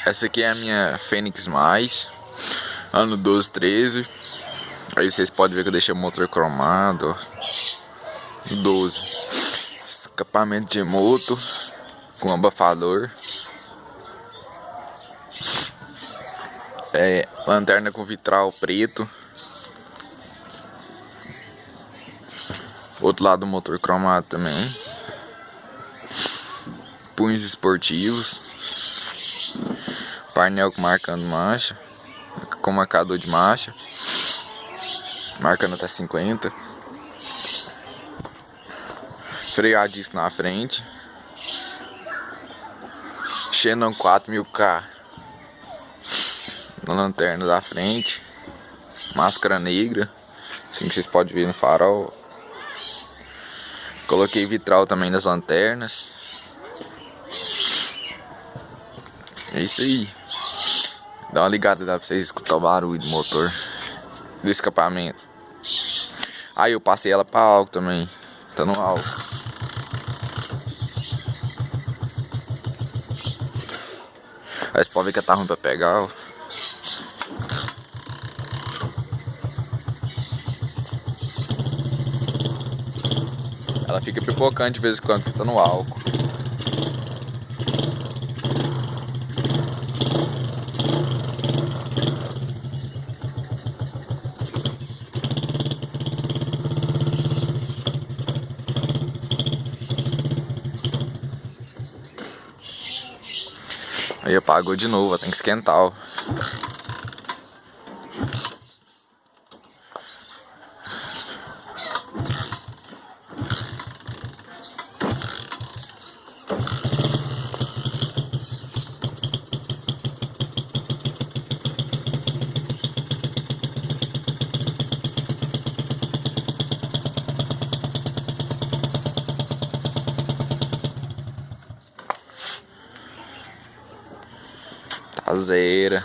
Essa aqui é a minha Fênix Mais, ano 1213. Aí vocês podem ver que eu deixei o motor cromado, ó. 12. Escapamento de moto com abafador. Lanterna com vitral preto. Outro lado do motor cromado também. Punhos esportivos. Painel marcando marcha, com marcador de marcha, marcando até 50. Freio a disco na frente. Xenon 4000K na lanterna da frente. Máscara negra, assim que vocês podem ver no farol. Coloquei vitral também nas lanternas. É isso aí. Dá uma ligada, dá pra vocês escutar o barulho do motor, do escapamento. Aí eu passei ela pra álcool também. Tá no álcool. Aí você pode ver que tá ruim pra pegar, ó. Ela fica pipocando de vez em quando, porque tá no álcool. Aí apagou de novo, tem que esquentar, ó. Tá zero.